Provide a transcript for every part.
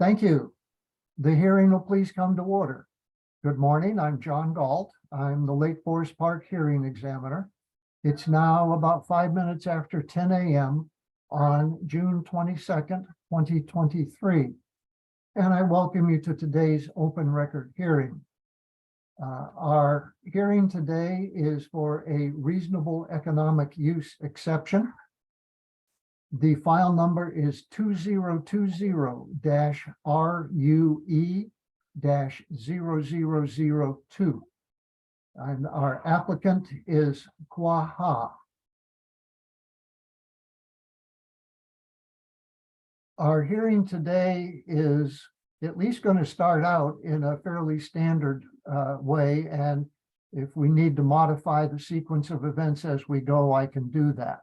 Thank you. The hearing will please come to order. Good morning, I'm John Galt. I'm the Lake Forest Park hearing examiner. It's now about 5 minutes after 10 a.m. on June 22nd, 2023. And I welcome you to today's open record hearing. Our hearing today is for a reasonable economic use exception. The file number is 2020-RUE-0002. And our applicant is Khoa Ha. Our hearing today is at least going to start out in a fairly standard way, and if we need to modify the sequence of events as we go, I can do that.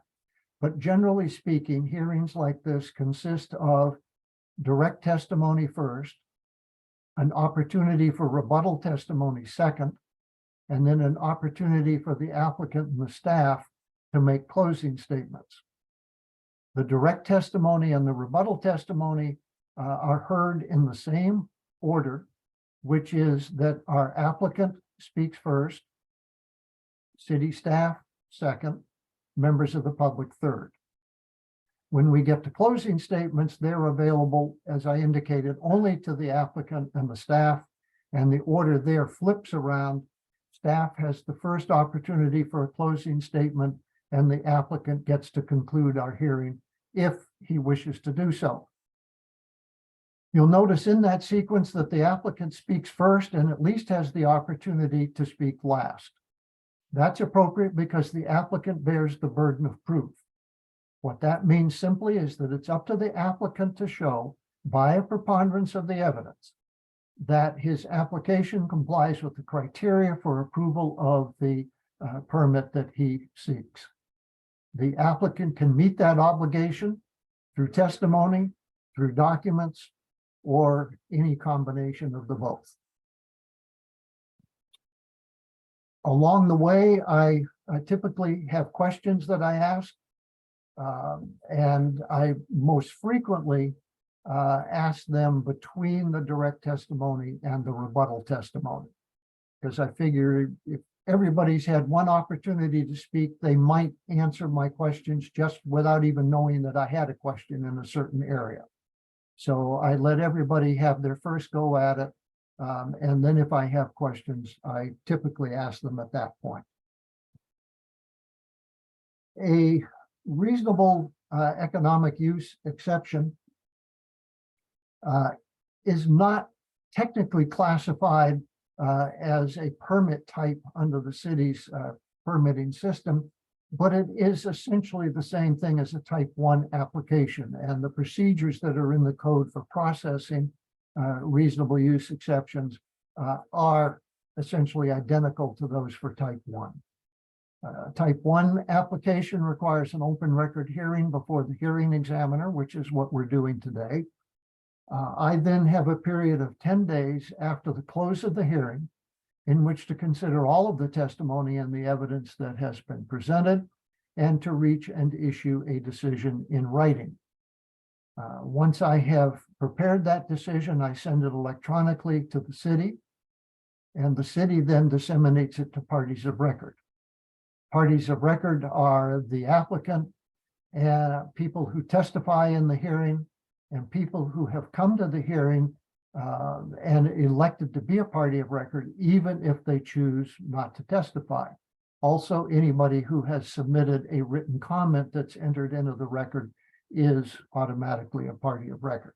But generally speaking, hearings like this consist of direct testimony first, an opportunity for rebuttal testimony second, and then an opportunity for the applicant and the staff to make closing statements. The direct testimony and the rebuttal testimony are heard in the same order, which is that our applicant speaks first, city staff second, members of the public third. When we get to closing statements, they're available, as I indicated, only to the applicant and the staff, and the order there flips around. Staff has the first opportunity for a closing statement, and the applicant gets to conclude our hearing if he wishes to do so. You'll notice in that sequence that the applicant speaks first and at least has the opportunity to speak last. That's appropriate because the applicant bears the burden of proof. What that means simply is that it's up to the applicant to show, by a preponderance of the evidence, that his application complies with the criteria for approval of the permit that he seeks. The applicant can meet that obligation through testimony, through documents, or any combination of the both. Along the way, I typically have questions that I ask, and I most frequently ask them between the direct testimony and the rebuttal testimony, because I figure if everybody's had one opportunity to speak, they might answer my questions just without even knowing that I had a question in a certain area. So I let everybody have their first go at it. And then if I have questions, I typically ask them at that point. A reasonable economic use exception is not technically classified as a permit type under the city's permitting system, but it is essentially the same thing as a type 1 application, and the procedures that are in the code for processing reasonable use exceptions are essentially identical to those for type 1. Type 1 application requires an open record hearing before the hearing examiner, which is what we're doing today. I then have a period of 10 days after the close of the hearing in which to consider all of the testimony and the evidence that has been presented and to reach and issue a decision in writing. Once I have prepared that decision, I send it electronically to the city, and the city then disseminates it to parties of record. Parties of record are the applicant, and people who testify in the hearing, and people who have come to the hearing and elected to be a party of record, even if they choose not to testify. Also, anybody who has submitted a written comment that's entered into the record is automatically a party of record.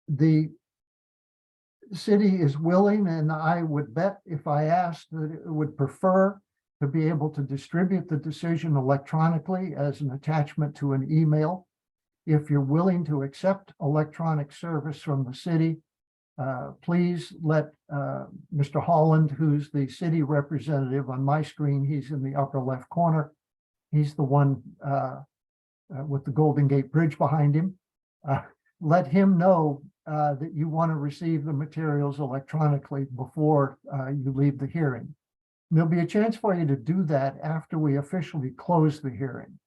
The city is willing, and I would bet if I asked, that it would prefer to be able to distribute the decision electronically as an attachment to an email. If you're willing to accept electronic service from the city, please let Mr. Holland, who's the city representative on my screen, he's in the upper left corner. He's the one with the Golden Gate Bridge behind him. Let him know that you want to receive the materials electronically before you leave the hearing. And there'll be a chance for you to do that after we officially close the hearing.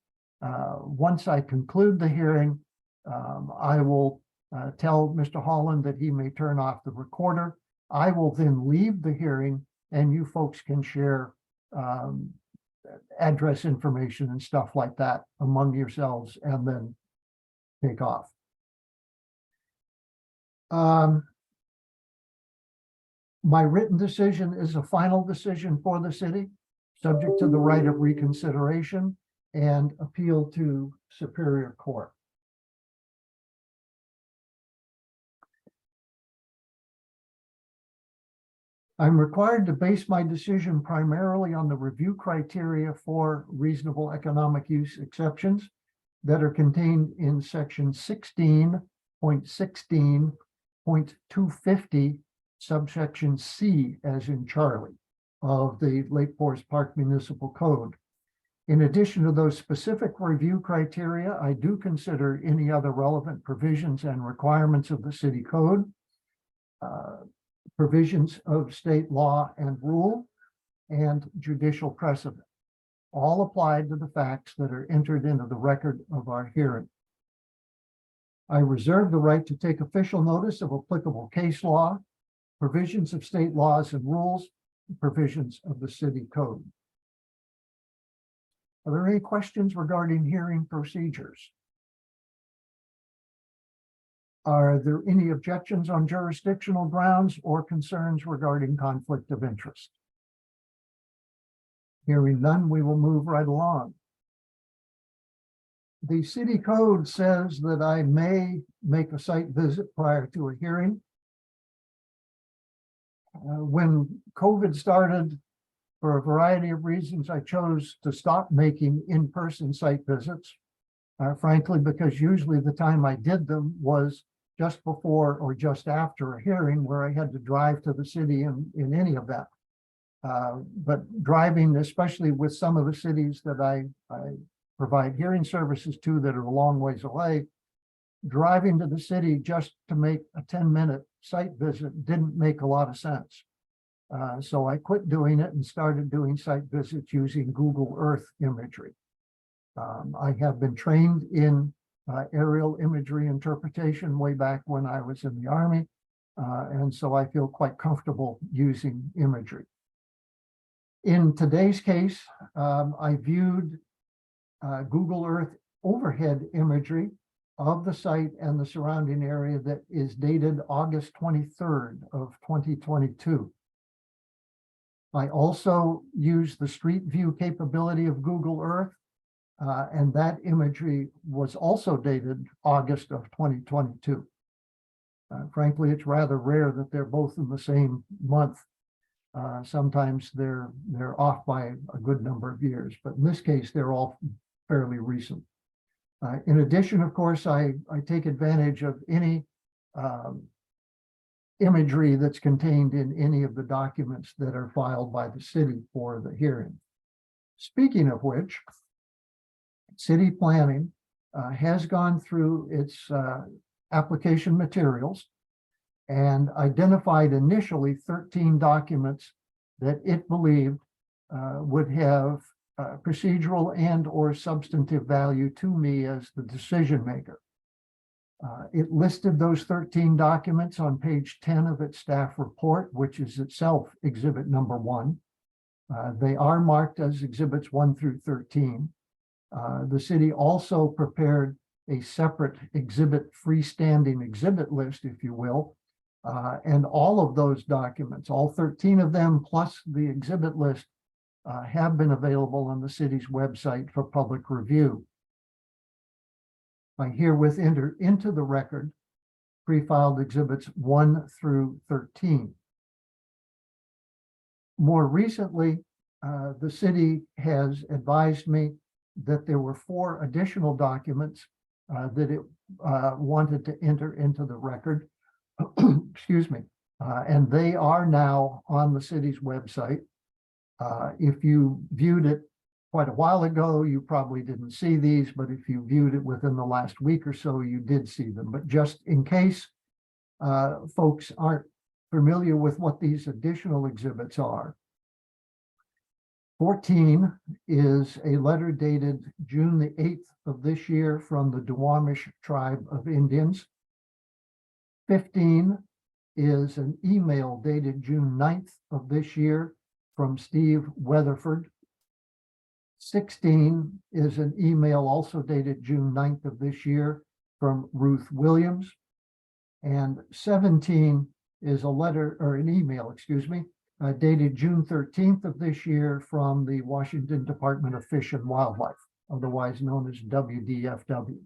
Once I conclude the hearing, I will tell Mr. Holland that he may turn off the recorder. I will then leave the hearing and you folks can share address information and stuff like that among yourselves and then take off. My written decision is a final decision for the city, subject to the right of reconsideration and appeal to Superior Court. I'm required to base my decision primarily on the review criteria for reasonable economic use exceptions that are contained in section 16.16.250, subsection C, as in Charlie, of the Lake Forest Park Municipal Code. In addition to those specific review criteria, I do consider any other relevant provisions and requirements of the city code, provisions of state law and rule, and judicial precedent, all applied to the facts that are entered into the record of our hearing. I reserve the right to take official notice of applicable case law, provisions of state laws and rules, provisions of the city code. Are there any questions regarding hearing procedures? Are there any objections on jurisdictional grounds or concerns regarding conflict of interest? Hearing none, we will move right along. The city code says that I may make a site visit prior to a hearing. When COVID started, for a variety of reasons, I chose to stop making in-person site visits, frankly, because usually the time I did them was just before or just after a hearing where I had to drive to the city in any event. But driving, especially with some of the cities that I provide hearing services to that are a long ways away, driving to the city just to make a 10-minute site visit didn't make a lot of sense. So I quit doing it and started doing site visits using Google Earth imagery. I have been trained in aerial imagery interpretation way back when I was in the Army, and so I feel quite comfortable using imagery. In today's case, I viewed Google Earth overhead imagery of the site and the surrounding area that is dated August 23rd of 2022. I also use the street view capability of Google Earth, and that imagery was also dated August of 2022. Frankly, it's rather rare that they're both in the same month. Sometimes they're off by a good number of years, but in this case, they're all fairly recent. In addition, of course, I take advantage of any imagery that's contained in any of the documents that are filed by the city for the hearing. Speaking of which, city planning has gone through its application materials and identified initially 13 documents that it believed would have procedural and or substantive value to me as the decision maker. It listed those 13 documents on page 10 of its staff report, which is itself exhibit number 1. They are marked as exhibits 1 through 13. The city also prepared a separate exhibit, freestanding exhibit list, if you will, and all of those documents, all 13 of them, plus the exhibit list, have been available on the city's website for public review. I herewith enter into the record pre-filed exhibits 1 through 13. More recently, the city has advised me that there were 4 additional documents that it wanted to enter into the record. Excuse me. And they are now on the city's website. If you viewed it quite a while ago, you probably didn't see these, but if you viewed it within the last week or so, you did see them. But just in case folks aren't familiar with what these additional exhibits are, 14 is a letter dated June the 8th of this year from the Duwamish tribe of Indians. 15 is an email dated June 9th of this year from Steve Weatherford. 16 is an email also dated June 9th of this year from Ruth Williams. And 17 is a letter, or an email, excuse me, dated June 13th of this year from the Washington Department of Fish and Wildlife, otherwise known as WDFW.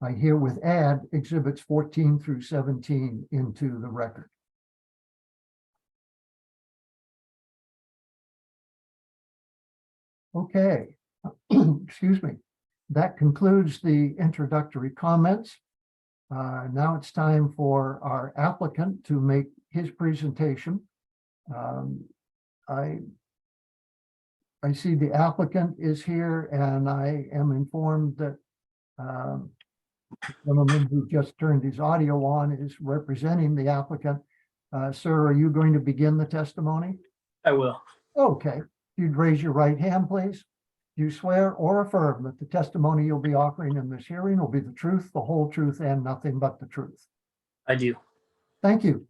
I herewith add exhibits 14 through 17 into the record. Okay, excuse me. That concludes the introductory comments. Now it's time for our applicant to make his presentation. I see the applicant is here, and I am informed that the gentleman who just turned his audio on is representing the applicant. Sir, are you going to begin the testimony? I will. Okay, you'd raise your right hand, please. Do you swear or affirm that the testimony you'll be offering in this hearing will be the truth, the whole truth, and nothing but the truth? I do. Thank you.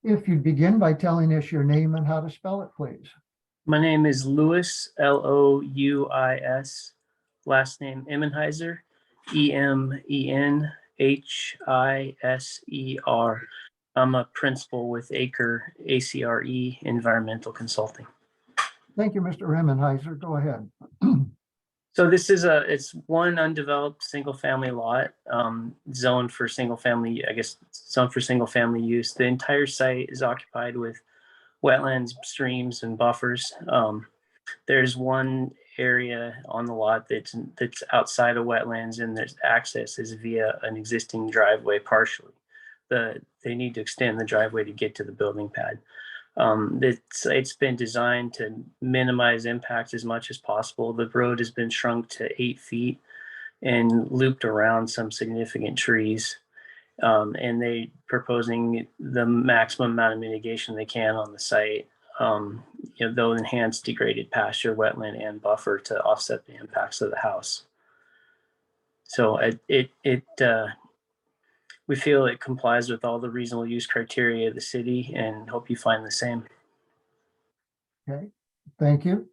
If you'd begin by telling us your name and how to spell it, please. My name is Louis, Louis. Last name Emenhiser, Emenhiser. I'm a principal with ACRE, ACRE Environmental Consulting. Thank you, Mr. Emenhiser. Go ahead. So this is it's one undeveloped single family lot, zoned for single family, zoned for single family use. The entire site is occupied with wetlands, streams, and buffers. There's one area on the lot that's outside of wetlands, and there's access is via an existing driveway partially. They need to extend the driveway to get to the building pad. It's been designed to minimize impacts as much as possible. The road has been shrunk to 8 feet and looped around some significant trees. And they proposing the maximum amount of mitigation they can on the site. They'll enhance degraded pasture, wetland, and buffer to offset the impacts of the house. So we feel it complies with all the reasonable use criteria of the city, and hope you find the same. Okay, thank you.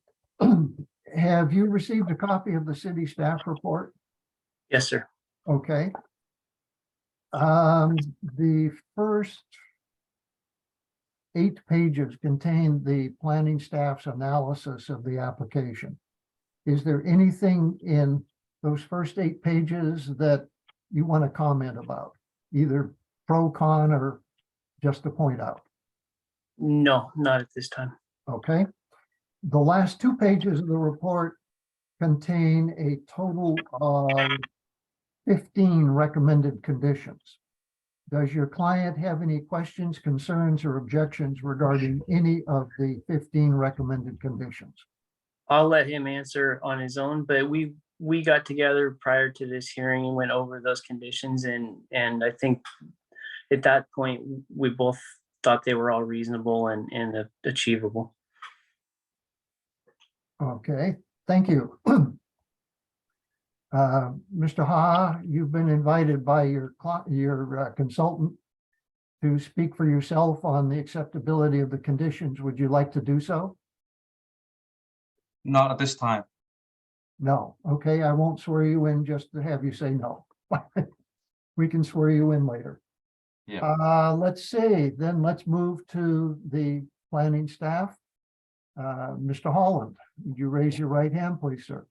Have you received a copy of the city staff report? Yes, sir. Okay. The first 8 pages contain the planning staff's analysis of the application. Is there anything in those first 8 pages that you want to comment about? Either pro, con, or just to point out? No, not at this time. Okay. The last 2 pages of the report contain a total of 15 recommended conditions. Does your client have any questions, concerns, or objections regarding any of the 15 recommended conditions? I'll let him answer on his own, but we got together prior to this hearing and went over those conditions, and I think at that point we both thought they were all reasonable and achievable. Okay, thank you. Mr. Ha, you've been invited by your consultant to speak for yourself on the acceptability of the conditions. Would you like to do so? Not at this time. No. Okay, I won't swear you in just to have you say no. We can swear you in later. Yeah. Let's see, then let's move to the planning staff. Mr. Holland, would you raise your right hand, please, sir?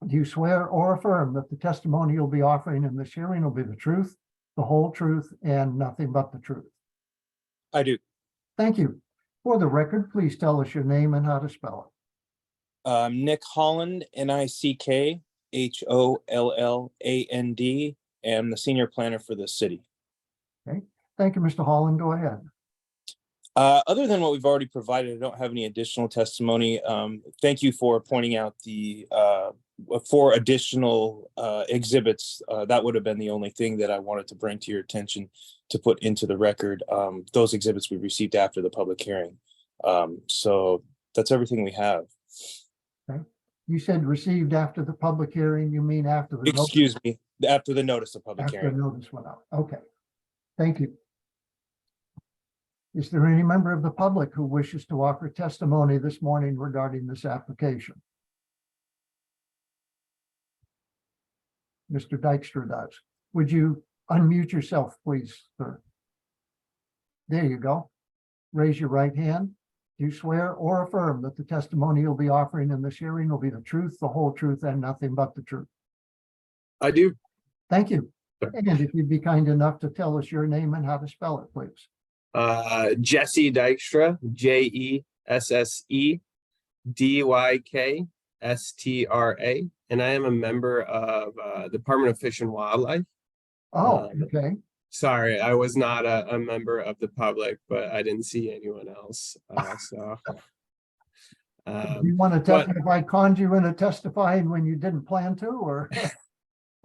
Do you swear or affirm that the testimony you'll be offering in this hearing will be the truth, the whole truth, and nothing but the truth? I do. Thank you. For the record, please tell us your name and how to spell it. Nick Holland, Nickholland, am the senior planner for the city. Okay. Thank you, Mr. Holland. Go ahead. Other than what we've already provided, I don't have any additional testimony. Thank you for pointing out the 4 additional exhibits. That would have been the only thing that I wanted to bring to your attention to put into the record. Those exhibits we received after the public hearing. So that's everything we have. Okay. You said received after the public hearing. You mean after the Excuse me. After the notice of public after the hearing. notice went out. Okay, thank you. Is there any member of the public who wishes to offer testimony this morning regarding this application? Mr. Dykstra does. Would you unmute yourself, please, sir? There you go. Raise your right hand. Do you swear or affirm that the testimony you'll be offering in this hearing will be the truth, the whole truth, and nothing but the truth? I do. Thank you. And if you'd be kind enough to tell us your name and how to spell it, please. Jesse Dykstra, JESSE DYKSTRA, and I am a member of Department of Fish and Wildlife. Oh, okay. Sorry, I was not a member of the public, but I didn't see anyone else. Do you want to testify if I conned you into testifying when you didn't plan to, or?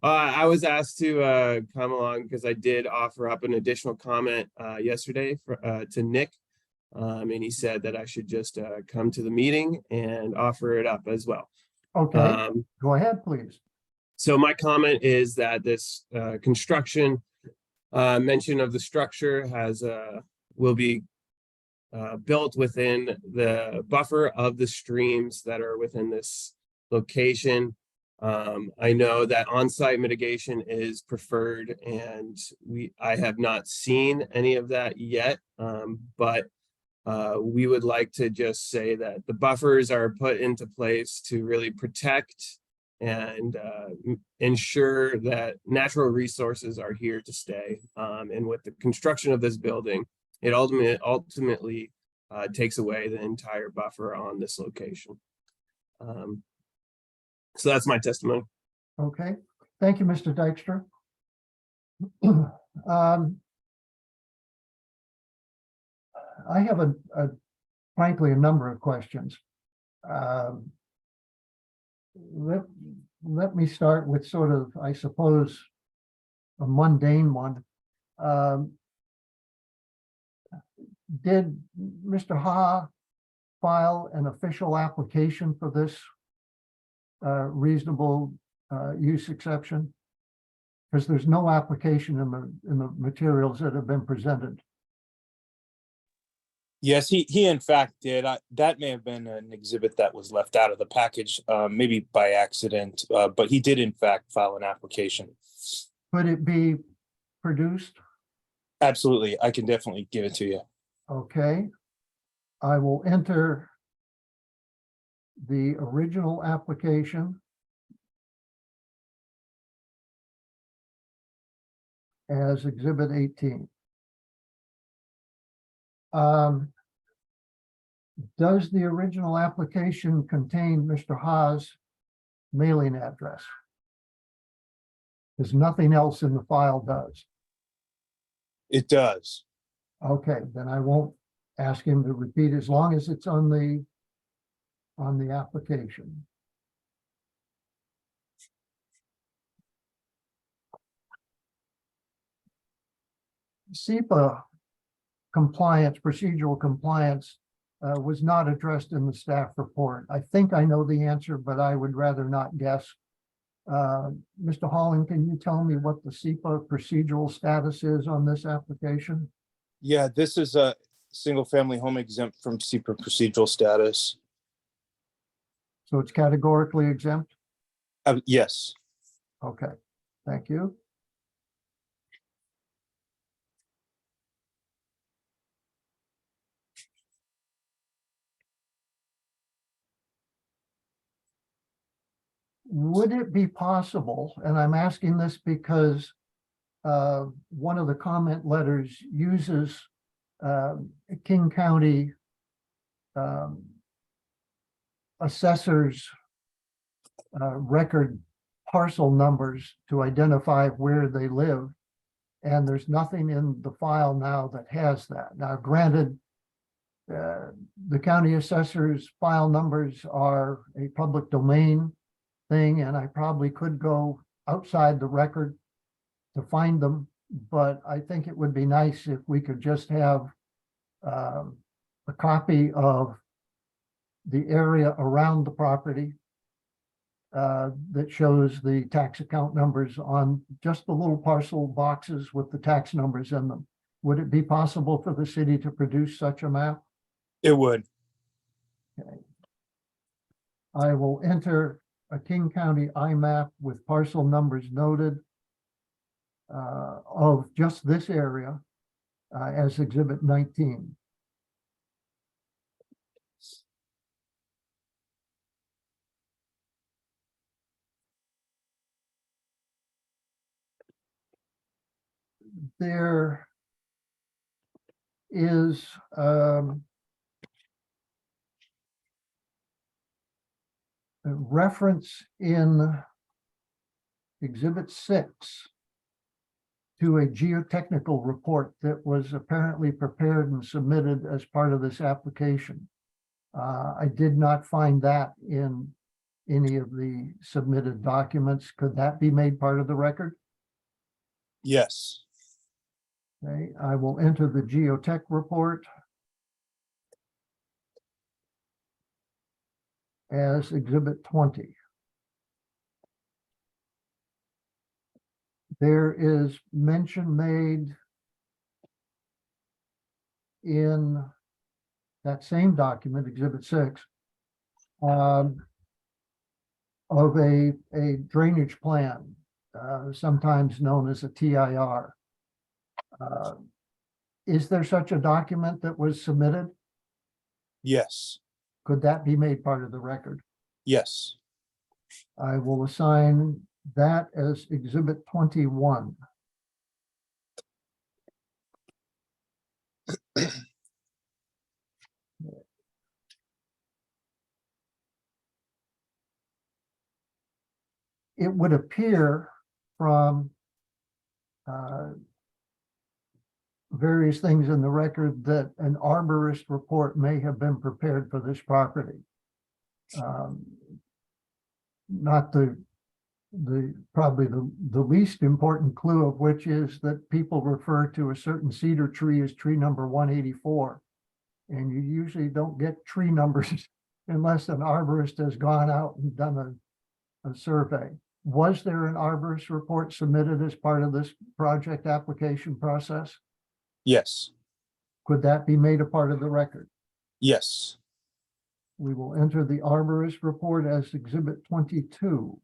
I was asked to come along because I did offer up an additional comment yesterday to Nick, and he said that I should just come to the meeting and offer it up as well. Okay, go ahead, please. So my comment is that this construction mention of the structure will be built within the buffer of the streams that are within this location. I know that on-site mitigation is preferred, and I have not seen any of that yet, but we would like to just say that the buffers are put into place to really protect and ensure that natural resources are here to stay. And with the construction of this building, it ultimately takes away the entire buffer on this location. So that's my testimony. Okay, thank you, Mr. Dykstra. I have frankly a number of questions. Let me start with sort of, I suppose, a mundane one. Did Mr. Ha file an official application for this reasonable use exception? Because there's no application in the materials that have been presented. Yes, he in fact did. That may have been an exhibit that was left out of the package, maybe by accident, but he did in fact file an application. Could it be produced? Absolutely, I can definitely give it to you. Okay. I will enter the original application as Exhibit 18. Does the original application contain Mr. Ha's mailing address? Because nothing else in the file does. It does. Okay, then I won't ask him to repeat as long as it's on the application. SEPA compliance, procedural compliance, was not addressed in the staff report. I think I know the answer, but I would rather not guess. Mr. Holland, can you tell me what the SEPA procedural status is on this application? Yeah, this is a single family home exempt from SEPA procedural status. So it's categorically exempt? Yes. Okay, thank you. Would it be possible, and I'm asking this because one of the comment letters uses King County assessors record parcel numbers to identify where they live, and there's nothing in the file now that has that. Now, granted, the county assessors file numbers are a public domain thing, and I probably could go outside the record to find them, but I think it would be nice if we could just have a copy of the area around the property that shows the tax account numbers on just the little parcel boxes with the tax numbers in them. Would it be possible for the city to produce such a map? It would. I will enter a King County IMAP with parcel numbers noted of just this area as Exhibit 19. There is a reference in Exhibit 6 to a geotechnical report that was apparently prepared and submitted as part of this application. I did not find that in any of the submitted documents. Could that be made part of the record? Yes. Okay, I will enter the geotech report as Exhibit 20. There is mention made in that same document, Exhibit 6, of a drainage plan, sometimes known as a TIR. Is there such a document that was submitted? Yes. Could that be made part of the record? Yes. I will assign that as Exhibit 21. It would appear from various things in the record that an arborist report may have been prepared for this property. Not probably the least important clue of which is that people refer to a certain cedar tree as tree number 184. And you usually don't get tree numbers unless an arborist has gone out and done a survey. Was there an arborist report submitted as part of this project application process? Yes. Could that be made a part of the record? Yes. We will enter the arborist report as Exhibit 22.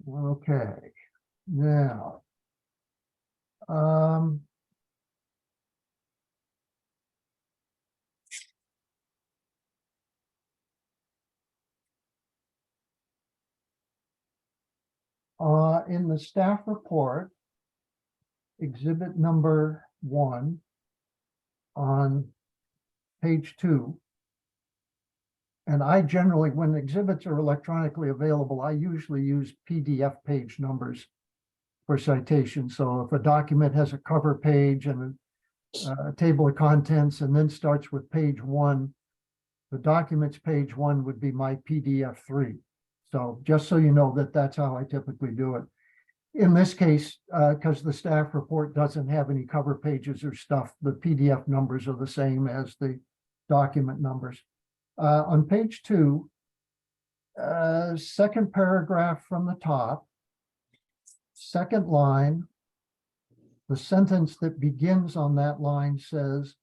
Okay, now, in the staff report, Exhibit number 1 on page 2. And I generally, when exhibits are electronically available, I usually use PDF page numbers for citation. So if a document has a cover page and a table of contents and then starts with page 1, the document's page 1 would be my PDF 3. So just so you know that that's how I typically do it. In this case, because the staff report doesn't have any cover pages or stuff, the PDF numbers are the same as the document numbers. On page 2, second paragraph from the top, second line, the sentence that begins on that line says,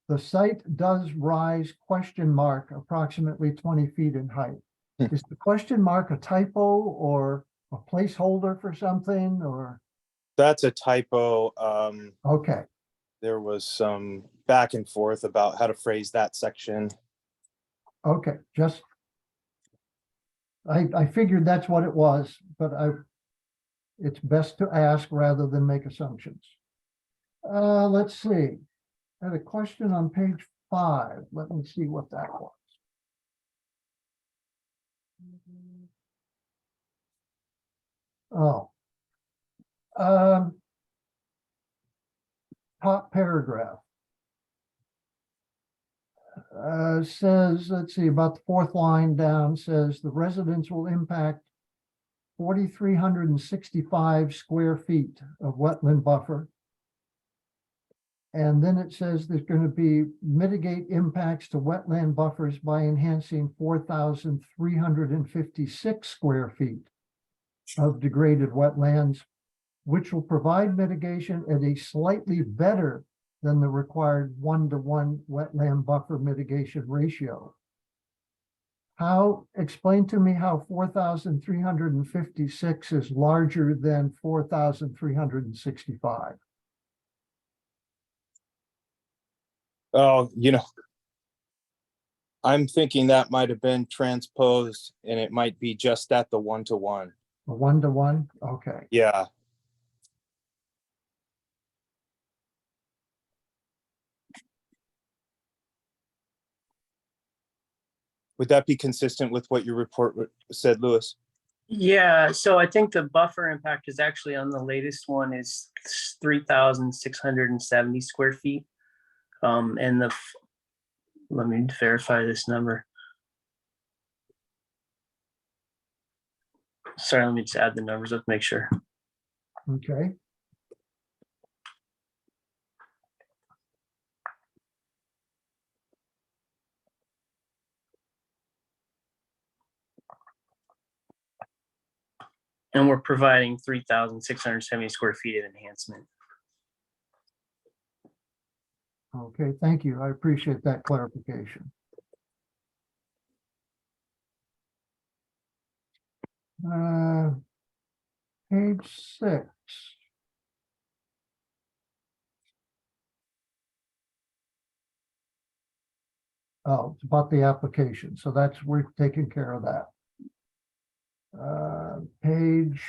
the site does rise approximately 20 feet in height. Is the question mark a typo or a placeholder for something, or? That's a typo. Okay. There was some back and forth about how to phrase that section. Okay, just, I figured that's what it was, but it's best to ask rather than make assumptions. Let's see. I had a question on page 5. Let me see what that was. Oh. Top paragraph. Says, let's see, about the 4th line down, says the residents will impact 4,365 square feet of wetland buffer. And then it says there's going to be mitigate impacts to wetland buffers by enhancing 4,356 square feet of degraded wetlands, which will provide mitigation at a slightly better than the required 1-to-1 wetland buffer mitigation ratio. Explain to me how 4,356 is larger than 4,365. Oh, I'm thinking that might have been transposed and it might be just at the 1-to-1. A 1-to-1, okay. Yeah. Would that be consistent with what your report said, Lewis? Yeah, so I think the buffer impact is actually on the latest one is 3,670 square feet. And let me verify this number. Sorry, let me just add the numbers up, make sure. Okay. And we're providing 3,670 square feet of enhancement. Okay, thank you. I appreciate that clarification. Page 6. Oh, it's about the application. So we're taking care of that. Page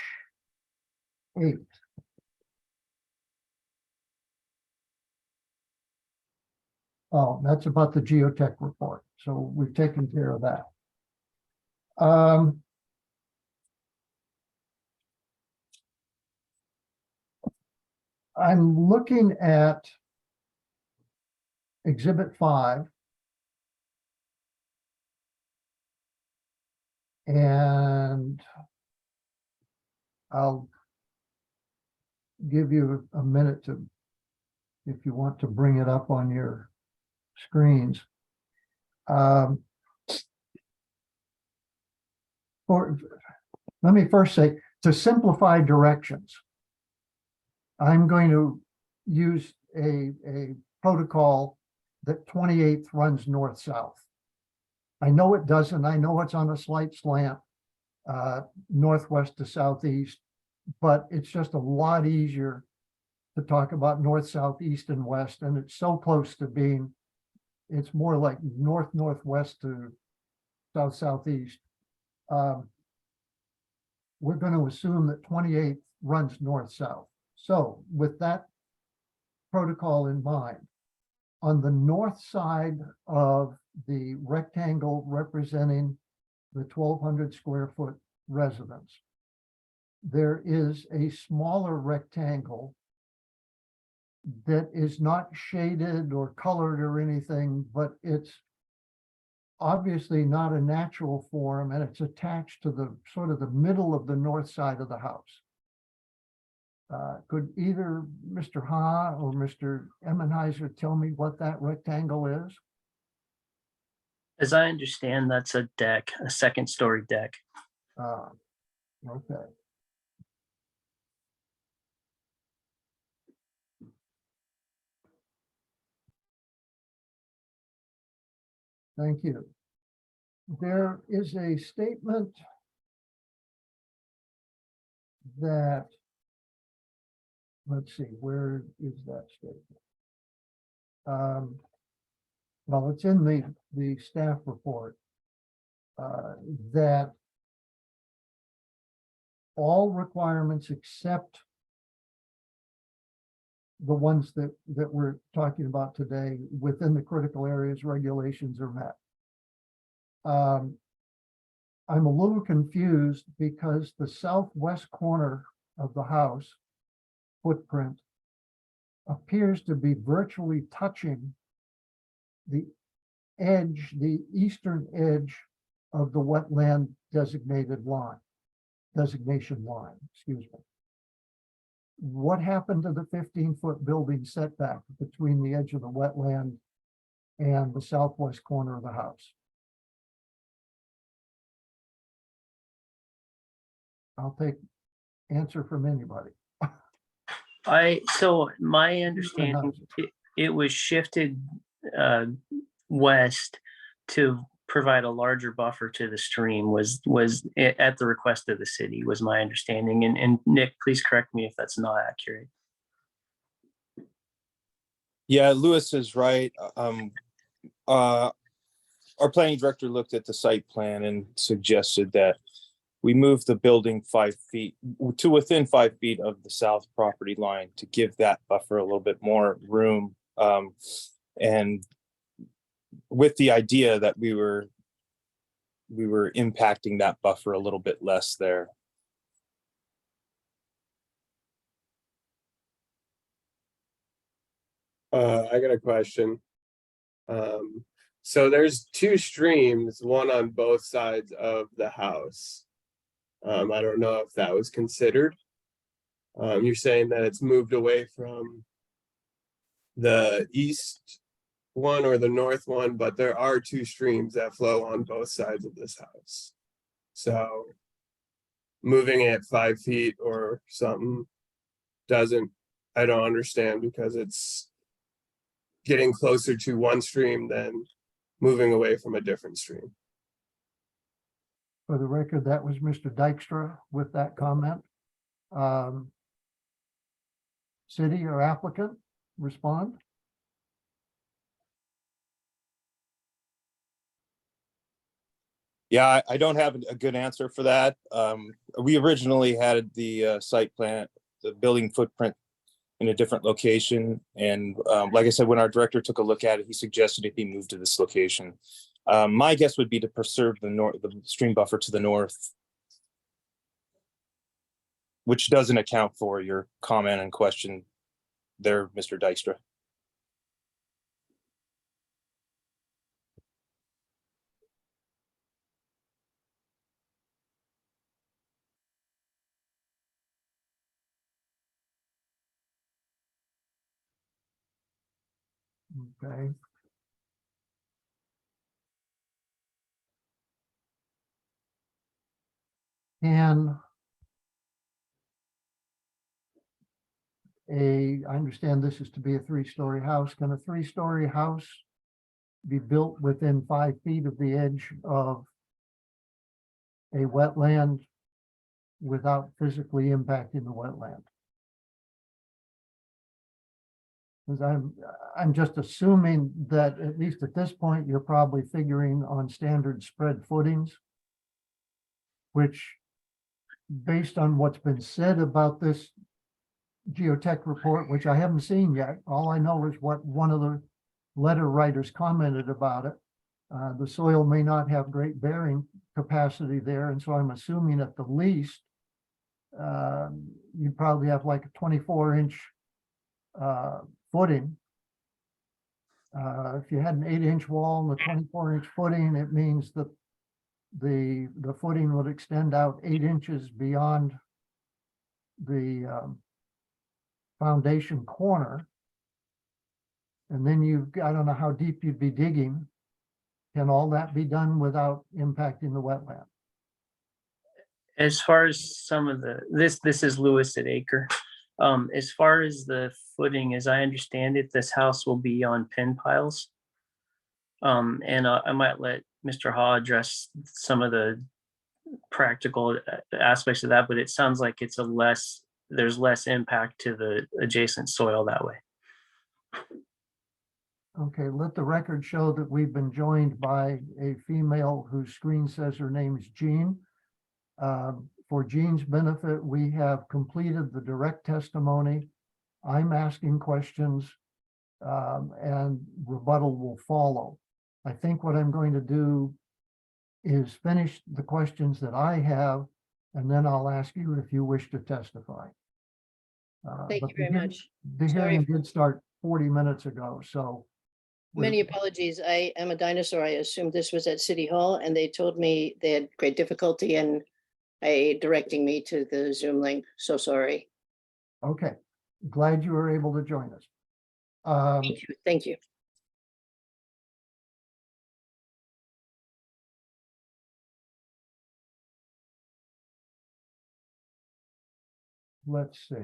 8. Oh, that's about the geotech report. So we've taken care of that. I'm looking at Exhibit 5. And I'll give you a minute if you want to bring it up on your screens. Let me first say, to simplify directions, I'm going to use a protocol that 28th runs north-south. I know it doesn't. I know it's on a slight slant, northwest to southeast, but it's just a lot easier to talk about north, south, east, and west. And it's so close to being, it's more like north, northwest to south, southeast. We're going to assume that 28th runs north-south. So with that protocol in mind, on the north side of the rectangle representing the 1,200 square foot residence, there is a smaller rectangle that is not shaded or colored or anything, but it's obviously not a natural form, and it's attached to the sort of the middle of the north side of the house. Could either Mr. Ha or Mr. Emmenheiser tell me what that rectangle is? As I understand, that's a deck, a second-story deck. Okay. Thank you. There is a statement that, let's see, where is that statement? Well, it's in the staff report that all requirements except the ones that we're talking about today within the critical areas regulations are met. I'm a little confused because the southwest corner of the house footprint appears to be virtually touching the edge, the eastern edge of the wetland designation line, excuse me. what happened to the 15-foot building setback between the edge of the wetland and the southwest corner of the house? I'll take answer from anybody. So my understanding, it was shifted west to provide a larger buffer to the stream was at the request of the city, was my understanding. And Nick, please correct me if that's not accurate. Yeah, Lewis is right. Our planning director looked at the site plan and suggested that we move the building 5 feet to within 5 feet of the south property line to give that buffer a little bit more room. And with the idea that we were impacting that buffer a little bit less there. I got a question. So there's two streams, one on both sides of the house. I don't know if that was considered. You're saying that it's moved away from the east one or the north one, but there are two streams that flow on both sides of this house. So moving it 5 feet or something I don't understand, because it's getting closer to one stream than moving away from a different stream. For the record, that was Mr. Dykstra with that comment. City or applicant, respond. Yeah, I don't have a good answer for that. We originally had the site plan, the building footprint in a different location. And like I said, when our director took a look at it, he suggested it be moved to this location. My guess would be to preserve the stream buffer to the north, which doesn't account for your comment and question there, Mr. Dykstra. Okay. I understand this is to be a 3-story house. Can a 3-story house be built within 5 feet of the edge of a wetland without physically impacting the wetland? Because I'm just assuming that at least at this point, you're probably figuring on standard spread footings, which, based on what's been said about this geotech report, which I haven't seen yet, all I know is what one of the letter writers commented about it. The soil may not have great bearing capacity there, and so I'm assuming at the least you'd probably have like a 24-inch footing. If you had an 8-inch wall and a 24-inch footing, it means that the footing would extend out 8 inches beyond the foundation corner. And then I don't know how deep you'd be digging. Can all that be done without impacting the wetland? As far as some of this is Lewis at Acre. As far as the footing, as I understand it, this house will be on pin piles. And I might let Mr. Ha address some of the practical aspects of that, but it sounds like there's less impact to the adjacent soil that way. Okay, let the record show that we've been joined by a female whose screen says her name is Jean. For Jean's benefit, we have completed the direct testimony. I'm asking questions and rebuttal will follow. I think what I'm going to do is finish the questions that I have, and then I'll ask you if you wish to testify. Thank you very much. The hearing did start 40 minutes ago, so. Many apologies. I am a dinosaur. I assumed this was at City Hall, and they told me they had great difficulty in directing me to the Zoom link. So sorry. Okay, glad you were able to join us. Thank you. Thank you. Let's see.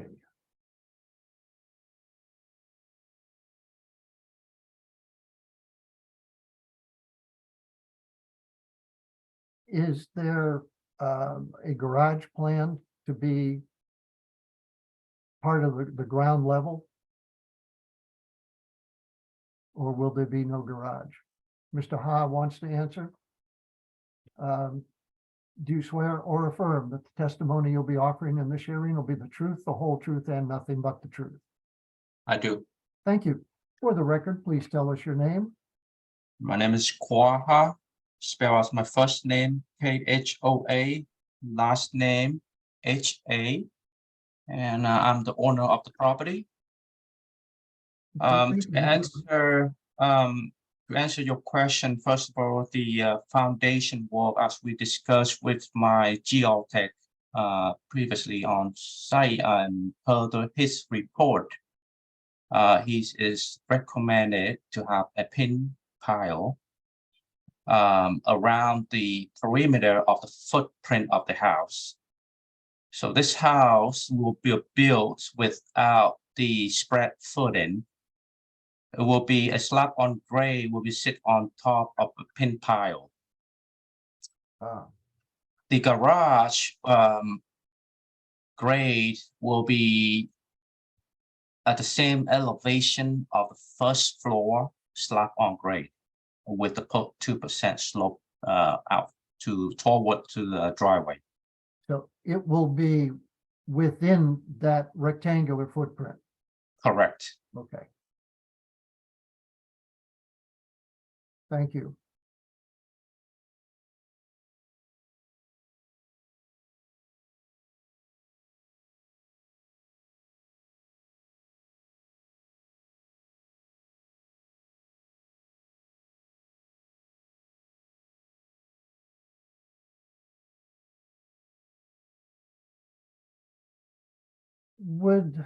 Is there a garage plan to be part of the ground level? Or will there be no garage? Mr. Ha wants to answer. Do you swear or affirm that the testimony you'll be offering in this hearing will be the truth, the whole truth, and nothing but the truth? I do. Thank you. For the record, please tell us your name. My name is Khoa Ha, spelled as my first name, Khoa, last name, Ha, and I'm the owner of the property. Thank you. To answer your question, first of all, the foundation work, as we discussed with my geotech previously on site, and per his report, he is recommended to have a pin pile around the perimeter of the footprint of the house. So this house will be built without the spread footing. It will be a slab on grade will be sit on top of a pin pile. The garage grade will be at the same elevation of the first floor slab on grade, with the 2% slope out toward to the driveway. So it will be within that rectangular footprint. Correct. Okay. Thank you. Would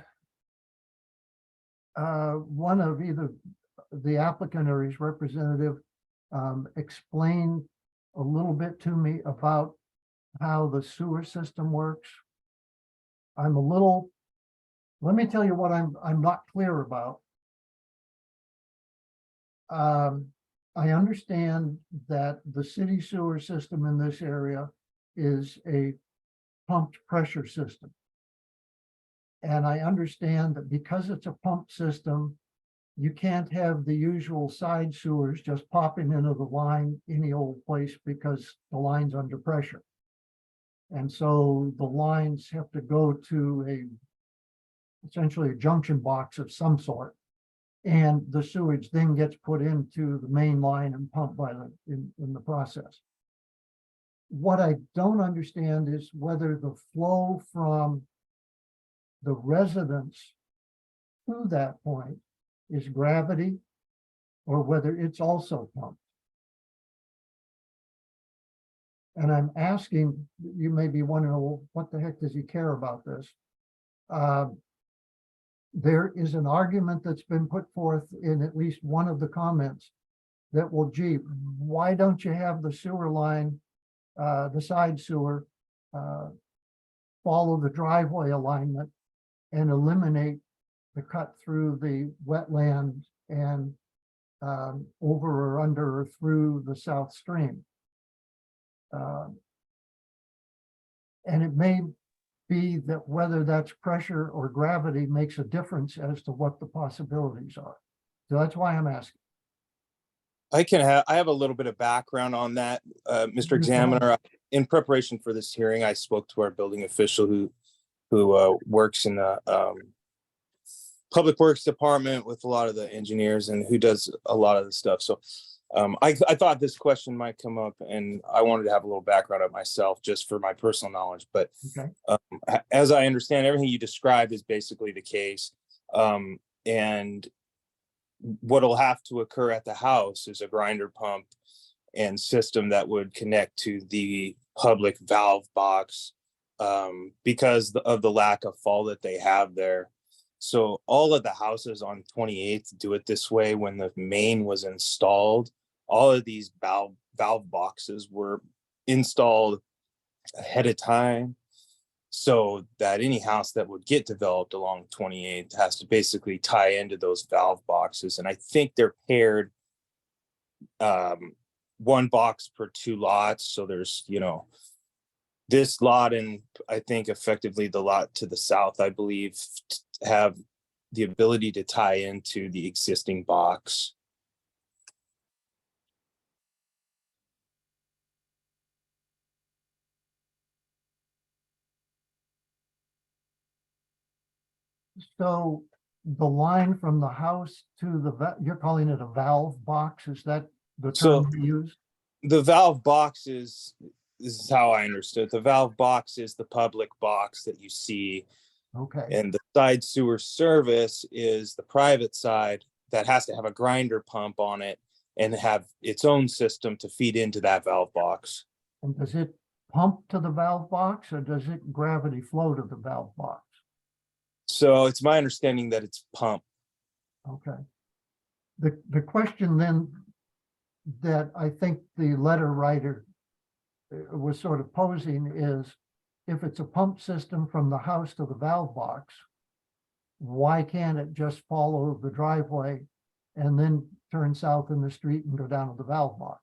one of either the applicant or his representative explain a little bit to me about how the sewer system works? I'm a little, let me tell you what I'm not clear about. I understand that the city sewer system in this area is a pumped pressure system. And I understand that because it's a pump system, you can't have the usual side sewers just popping into the line any old place because the line's under pressure. And so the lines have to go to essentially a junction box of some sort. And the sewage then gets put into the main line and pumped by in the process. What I don't understand is whether the flow from the residents to that point is gravity or whether it's also pumped. And I'm asking, you may be wondering, well, what the heck does he care about this? There is an argument that's been put forth in at least one of the comments that, well, gee, why don't you have the sewer line, the side sewer, follow the driveway alignment and eliminate the cut through the wetland and over or under or through the South Stream. And it may be that whether that's pressure or gravity makes a difference as to what the possibilities are. So that's why I'm asking. I have a little bit of background on that, Mr. Examiner. In preparation for this hearing, I spoke to our building official who works in the Public Works Department with a lot of the engineers and who does a lot of the stuff. So I thought this question might come up, and I wanted to have a little background on myself just for my personal knowledge. But Okay. As I understand, everything you described is basically the case. And what'll have to occur at the house is a grinder pump and system that would connect to the public valve box because of the lack of fall that they have there. So all of the houses on 28th do it this way. When the main was installed, all of these valve boxes were installed ahead of time, so that any house that would get developed along 28th has to basically tie into those valve boxes. And I think they're paired one box per 2 lots. So there's, you know, this lot and I think effectively the lot to the south, I believe, have the ability to tie into the existing box. So the line from the house to the, you're calling it a valve box, is that the So- term you use? The valve box is, this is how I understood. The valve box is the public box that you see, Okay, and the side sewer service is the private side that has to have a grinder pump on it and have its own system to feed into that valve box. and does it pump to the valve box or does it gravity flow to the valve box? So it's my understanding that it's pump. Okay. The question then that I think the letter writer was sort of posing is, if it's a pump system from the house to the valve box, why can't it just follow the driveway and then turn south in the street and go down to the valve box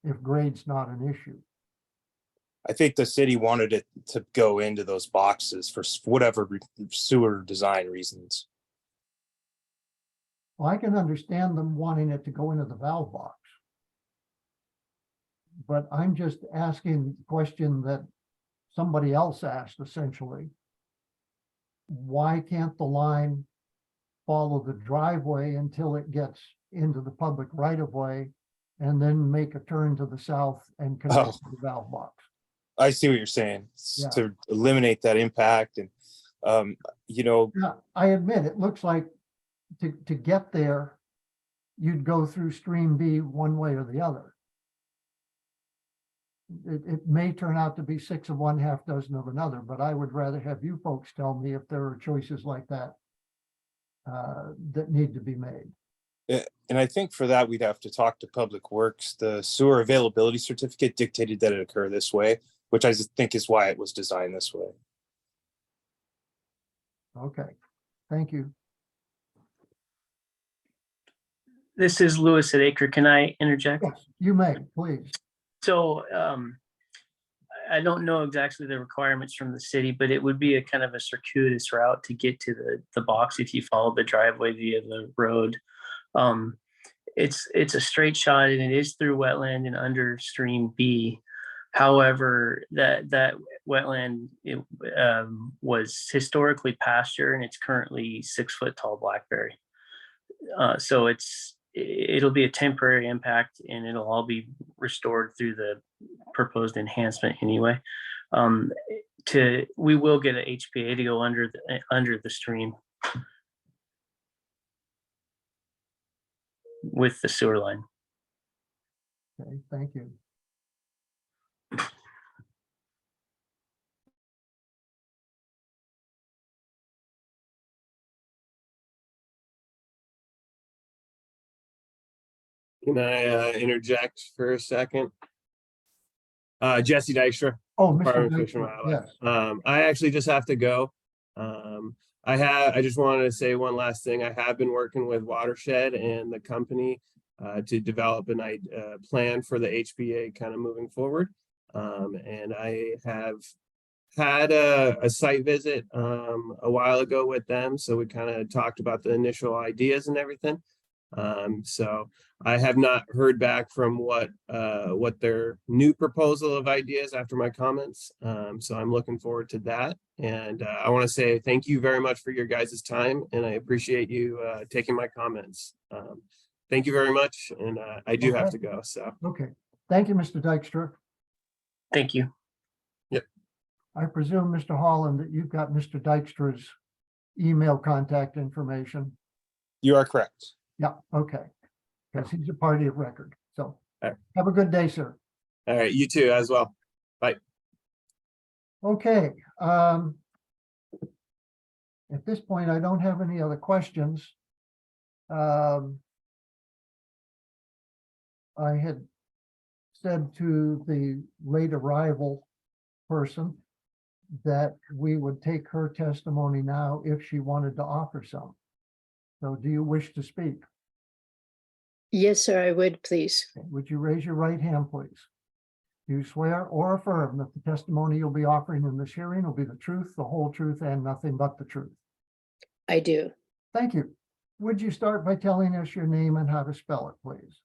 if grade's not an issue? I think the city wanted it to go into those boxes for whatever sewer design reasons. Well, I can understand them wanting it to go into the valve box. But I'm just asking the question that somebody else asked essentially. Why can't the line follow the driveway until it gets into the public right of way and then make a turn to the south and connect to the valve box? I see what you're saying. Yeah. To eliminate that impact. And you know, Yeah, I admit, it looks like to get there, you'd go through stream B one way or the other. It may turn out to be 6 of one, half dozen of another, but I would rather have you folks tell me if there are choices like that that need to be made. and I think for that, we'd have to talk to Public Works. The sewer availability certificate dictated that it occur this way, which I just think is why it was designed this way. Okay, thank you. This is Lewis at Acre. Can I interject? Yes, you may, please. So I don't know exactly the requirements from the city, but it would be a kind of a circuitous route to get to the box if you follow the driveway via the road. It's a straight shot and it is through wetland and under stream B. However, that wetland was historically pasture and it's currently 6 foot tall blackberry. So it'll be a temporary impact and it'll all be restored through the proposed enhancement anyway. We will get an HPA to go under the stream with the sewer line. Okay, thank you. Can I interject for a second? Jesse Dykstra, Oh, Mr. Department of Fish and Dykstra, Wildlife. yes. I actually just have to go. I just wanted to say one last thing. I have been working with Watershed and the company to develop a plan for the HBA kind of moving forward. And I have had a site visit a while ago with them. So we kind of talked about the initial ideas and everything. So I have not heard back from what their new proposal of ideas after my comments. So I'm looking forward to that. And I want to say thank you very much for your guys' time. And I appreciate you taking my comments. Thank you very much. And I do have to go. So. Okay, thank you, Mr. Dykstra. Thank you. I presume, Mr. Holland, that you've got Mr. Dykstra's email contact information. You are correct. Yeah, okay. Because he's a party of record. So All right. have a good day, sir. All right, you too as well. Bye. Okay. At this point, I don't have any other questions. I had said to the late arrival person that we would take her testimony now if she wanted to offer some. So do you wish to speak? Yes, sir, I would, please. Would you raise your right hand, please? Do you swear or affirm that the testimony you'll be offering in this hearing will be the truth, the whole truth, and nothing but the truth? I do. Thank you. Would you start by telling us your name and how to spell it, please?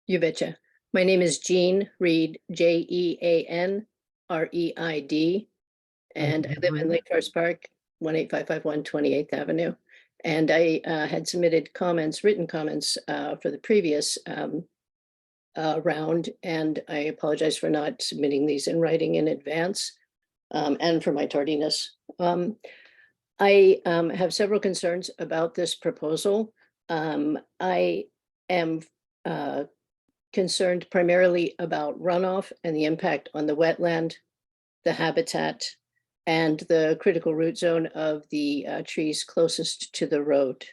You betcha. My name is Jean Reed, Jeanreid, and I Thank you, live in Reed. Lake Forest Park, 18551 28th Avenue. And I had submitted comments, written comments for the previous round, and I apologize for not submitting these in writing in advance and for my tardiness. I have several concerns about this proposal. I am concerned primarily about runoff and the impact on the wetland, the habitat, and the critical root zone of the trees closest to the road.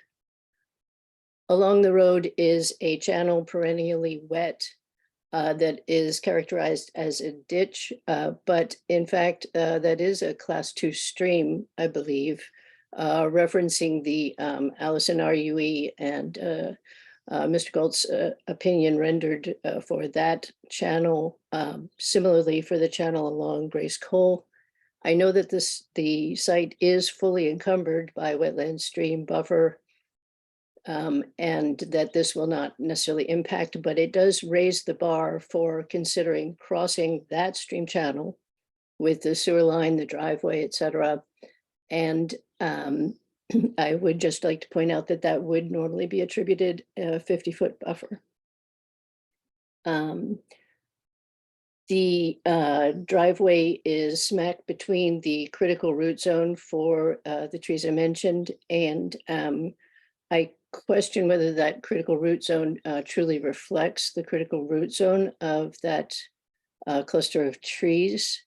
Along the road is a channel perennially wet that is characterized as a ditch, but in fact, that is a class 2 stream, I believe, referencing the Allison RUE and Mr. Galt's opinion rendered for that channel, similarly for the channel along Grace Cole. I know that the site is fully encumbered by wetland stream buffer, and that this will not necessarily impact, but it does raise the bar for considering crossing that stream channel with the sewer line, the driveway, etc. And I would just like to point out that that would normally be attributed a 50-foot buffer. The driveway is smack between the critical root zone for the trees I mentioned, and I question whether that critical root zone truly reflects the critical root zone of that cluster of trees.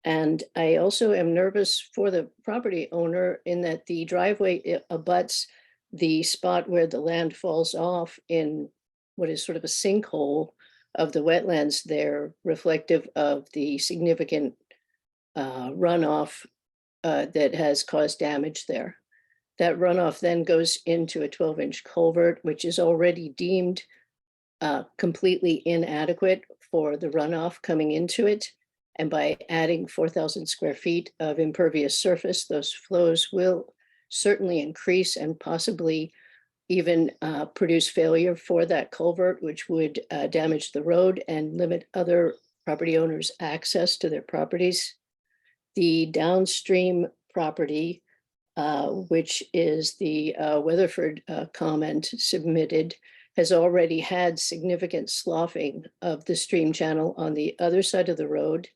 And I also am nervous for the property owner in that the driveway abuts the spot where the land falls off in what is sort of a sinkhole of the wetlands there, reflective of the significant runoff that has caused damage there. That runoff then goes into a 12-inch culvert, which is already deemed completely inadequate for the runoff coming into it. And by adding 4,000 square feet of impervious surface, those flows will certainly increase and possibly even produce failure for that culvert, which would damage the road and limit other property owners' access to their properties. The downstream property, which is the Weatherford comment submitted, has already had significant sloughing of the stream channel on the other side of the road.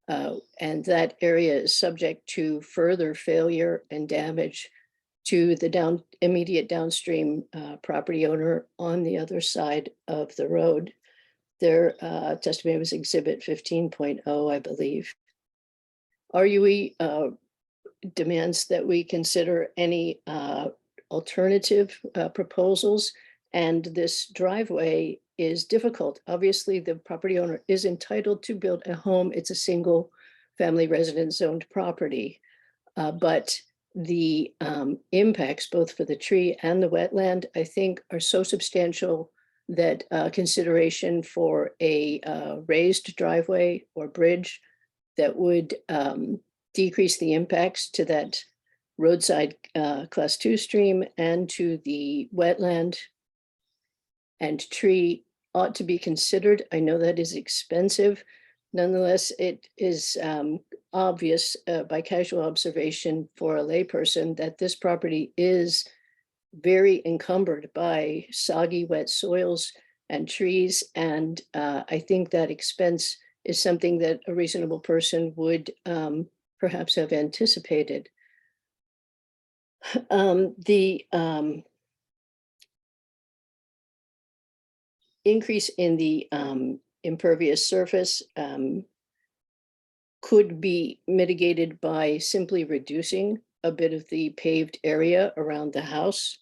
And that area is subject to further failure and damage to the immediate downstream property owner on the other side of the road. Their testimony was exhibit 15.0, I believe. RUE demands that we consider any alternative proposals, and this driveway is difficult. Obviously, the property owner is entitled to build a home. It's a single family residence zoned property, but the impacts both for the tree and the wetland, I think, are so substantial that consideration for a raised driveway or bridge that would decrease the impacts to that roadside class 2 stream and to the wetland and tree ought to be considered. I know that is expensive. Nonetheless, it is obvious by casual observation for a layperson that this property is very encumbered by soggy, wet soils and trees. And I think that expense is something that a reasonable person would perhaps have anticipated. The increase in the impervious surface could be mitigated by simply reducing a bit of the paved area around the house,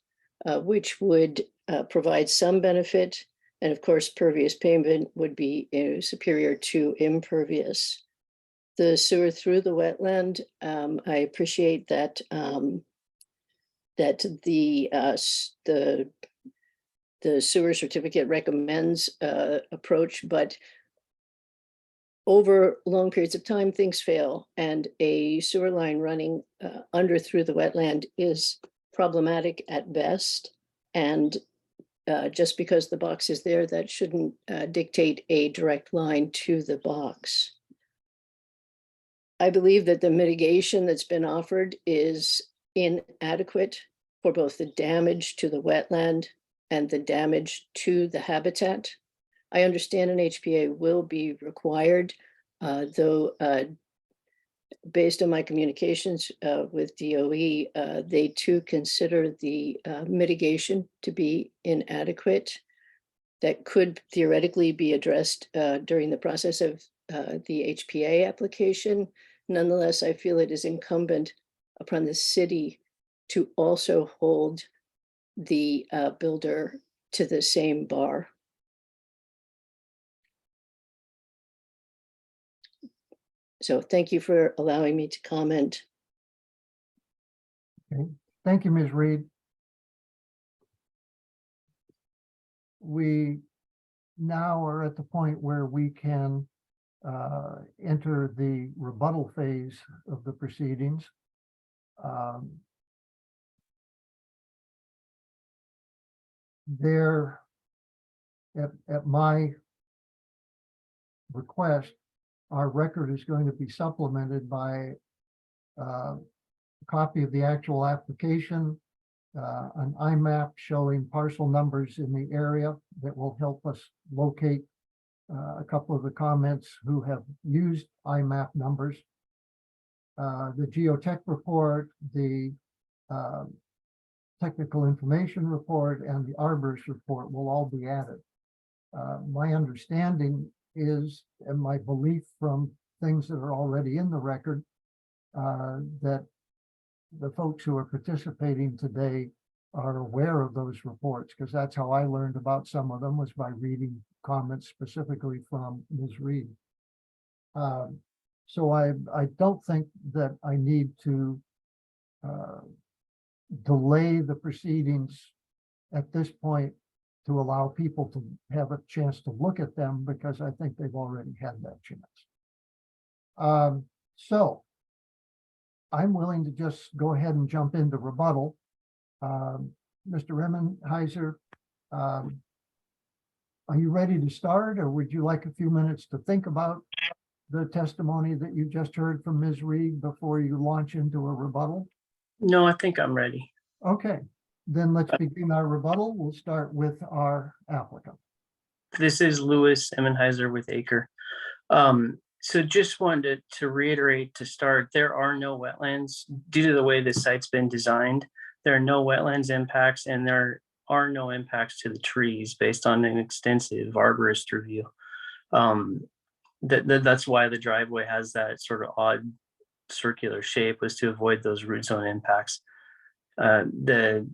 which would provide some benefit. And of course, pervious pavement would be superior to impervious. The sewer through the wetland, I appreciate that that the sewer certificate recommends approach, but over long periods of time, things fail, and a sewer line running under through the wetland is problematic at best. And just because the box is there, that shouldn't dictate a direct line to the box. I believe that the mitigation that's been offered is inadequate for both the damage to the wetland and the damage to the habitat. I understand an HPA will be required, though based on my communications with DOE, they too consider the mitigation to be inadequate. That could theoretically be addressed during the process of the HPA application. Nonetheless, I feel it is incumbent upon the city to also hold the builder to the same bar. So thank you for allowing me to comment. Okay, thank you, Ms. Reed. We now are at the point where we can enter the rebuttal phase of the proceedings. There, at my request, our record is going to be supplemented by a copy of the actual application, an IMAP showing parcel numbers in the area that will help us locate a couple of the comments who have used IMAP numbers. The geotech report, the technical information report, and the arborist report will all be added. My understanding is, and my belief from things that are already in the record, that the folks who are participating today are aware of those reports, because that's how I learned about some of them, was by reading comments specifically from Ms. Reed. So I don't think that I need to delay the proceedings at this point to allow people to have a chance to look at them, because I think they've already had that chance. So I'm willing to just go ahead and jump into rebuttal. Mr. Remmenheiser, are you ready to start, or would you like a few minutes to think about the testimony that you just heard from Ms. Reed before you launch into a rebuttal? No, I think I'm ready. Okay, then let's begin our rebuttal. We'll start with our applicant. This is Louis Emmenheiser with Acre. So just wanted to reiterate to start, there are no wetlands due to the way this site's been designed. There are no wetlands impacts, and there are no impacts to the trees based on an extensive arborist review. That's why the driveway has that sort of odd circular shape, was to avoid those root zone impacts. I'm going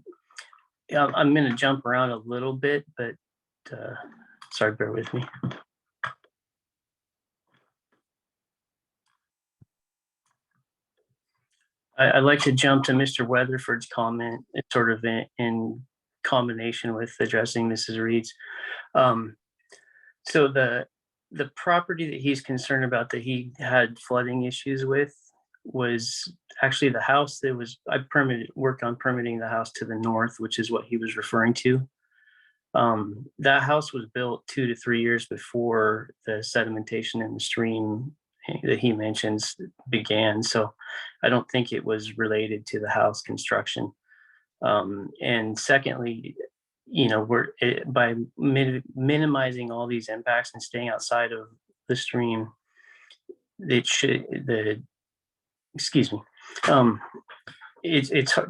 to jump around a little bit, but sorry, bear with me. I'd like to jump to Mr. Weatherford's comment. It's sort of in combination with addressing Mrs. Reed's. So the property that he's concerned about, that he had flooding issues with, was actually the house that was, I worked on permitting the house to the north, which is what he was referring to. That house was built 2 to 3 years before the sedimentation in the stream that he mentions began. So I don't think it was related to the house construction. And secondly, you know, by minimizing all these impacts and staying outside of the stream,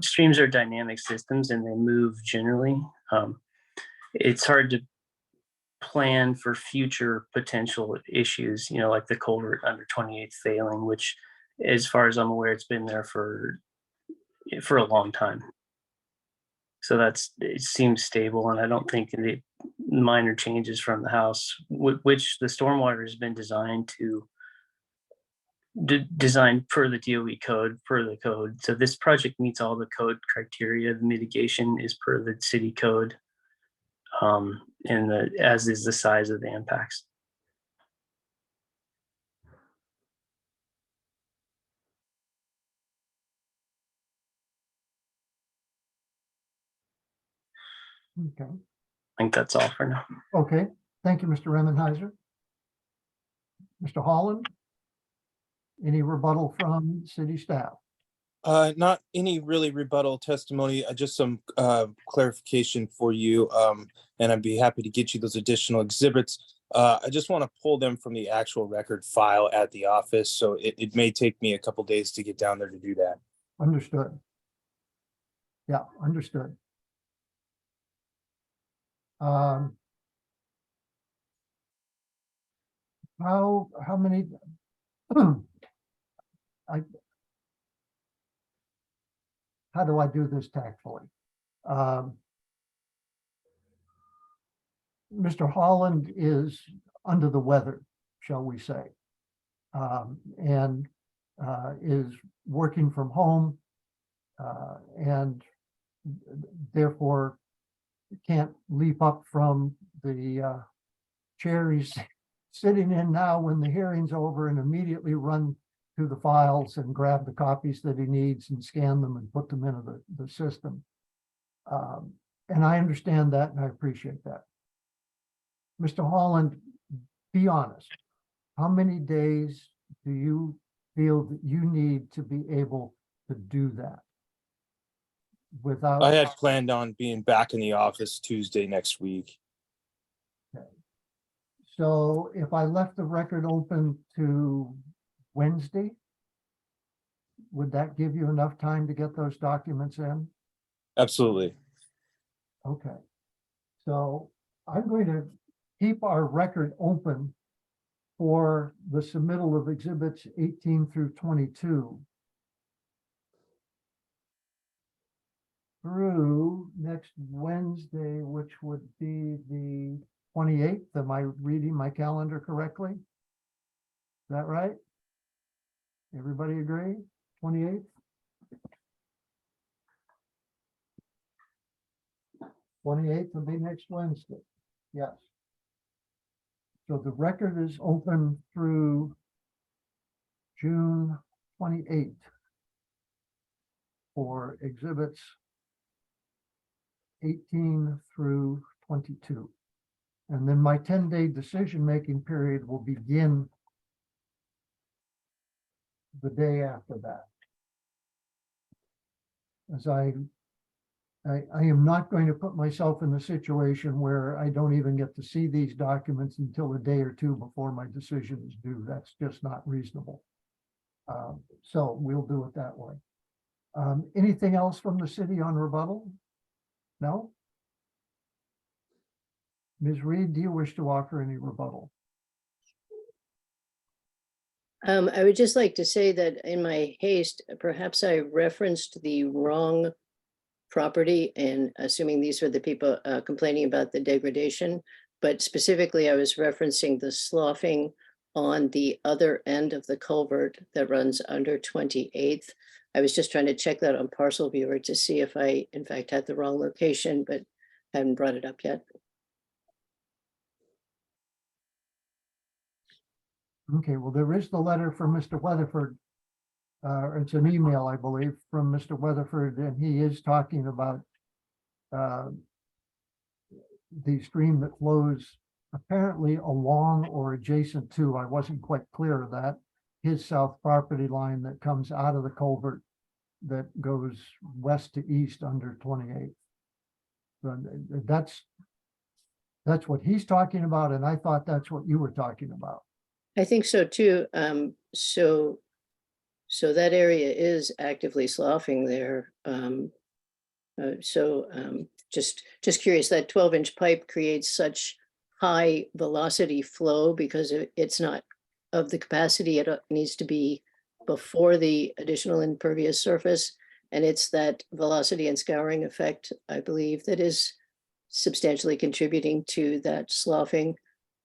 streams are dynamic systems and they move generally. It's hard to plan for future potential issues, like the culvert under 28th failing, which, as far as I'm aware, it's been there for a long time. So it seems stable, and I don't think the minor changes from the house, which the stormwater has been designed to design per the DOE code, per the code. So this project meets all the code criteria. The mitigation is per the city code, and as is the size of the impacts. Okay, I think that's all for now. okay. Thank you, Mr. Remenheiser. Mr. Holland? Any rebuttal from city staff? Not any really rebuttal testimony, just some clarification for you. And I'd be happy to get you those additional exhibits. I just want to pull them from the actual record file at the office. So it may take me a couple days to get down there to do that. Understood. Yeah, understood. How many? How do I do this tactfully? Mr. Holland is under the weather, shall we say, and is working from home, and therefore can't leap up from the chair he's sitting in now when the hearing's over and immediately run to the files and grab the copies that he needs and scan them and put them into the system. And I understand that and I appreciate that. Mr. Holland, be honest. How many days do you feel that you need to be able to do that? Without. I had planned on being back in the office Tuesday next week. Okay. So if I left the record open to Wednesday, would that give you enough time to get those documents in? Absolutely. Okay. So I'm going to keep our record open for the submittal of exhibits 18 through 22 through next Wednesday, which would be the 28th. Am I reading my calendar correctly? Is that right? Everybody agree? 28th? 28th will be next Wednesday. Yes. So the record is open through June 28th for exhibits 18 through 22. And then my 10-day decision-making period will begin the day after that. As I am not going to put myself in the situation where I don't even get to see these documents until a day or two before my decision is due. That's just not reasonable. So we'll do it that way. Anything else from the city on rebuttal? No? Ms. Reed, do you wish to offer any rebuttal? I would just like to say that in my haste, perhaps I referenced the wrong property, and assuming these were the people complaining about the degradation, but specifically I was referencing the sloughing on the other end of the culvert that runs under 28th. I was just trying to check that on Parcel Viewer to see if I in fact had the wrong location, but haven't brought it up yet. Okay, well, there is the letter from Mr. Weatherford. It's an email, I believe, from Mr. Weatherford, and he is talking about the stream that flows apparently along or adjacent to, I wasn't quite clear of that, his south property line that comes out of the culvert that goes west to east under 28th. So that's what he's talking about, and I thought that's what you were talking about. I think so too. So that area is actively sloughing there. Just curious, that 12-inch pipe creates such high velocity flow because it's not of the capacity. It needs to be before the additional impervious surface. And it's that velocity and scouring effect, I believe, that is substantially contributing to that sloughing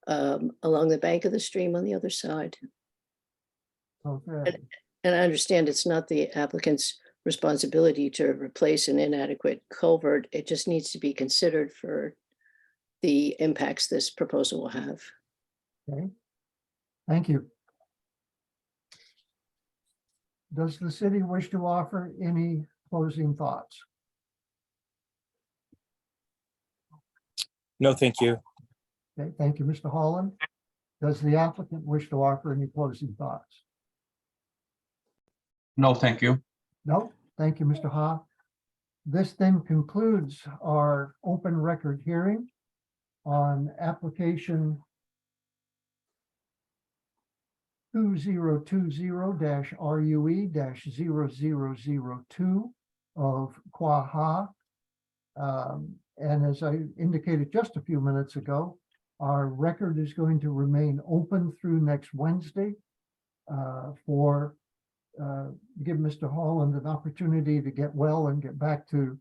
along the bank of the stream on the other side. Okay, And I understand it's not the applicant's responsibility to replace an inadequate culvert. It just needs to be considered for the impacts this proposal will have. okay. Thank you. Does the city wish to offer any closing thoughts? No, thank you. Okay, thank you, Mr. Holland. Does the applicant wish to offer any closing thoughts? No, thank you. No, thank you, Mr. Ha. This then concludes our open record hearing on application 2020-RUE-0002 of Khoa Ha. And as I indicated just a few minutes ago, our record is going to remain open through next Wednesday give Mr. Holland an opportunity to get well and get back to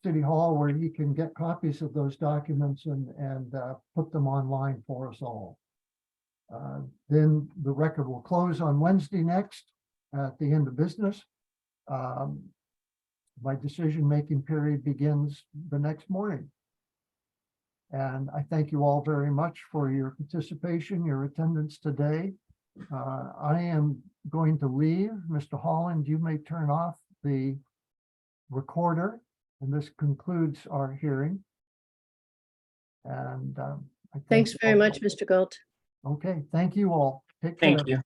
City Hall where he can get copies of those documents and put them online for us all. Then the record will close on Wednesday next at the end of business. My decision-making period begins the next morning. And I thank you all very much for your participation, your attendance today. I am going to leave. Mr. Holland, you may turn off the recorder, and this concludes our hearing. And I thank Thanks you very all. much, Mr. Galt. Okay, thank you all. Take care. Thank you.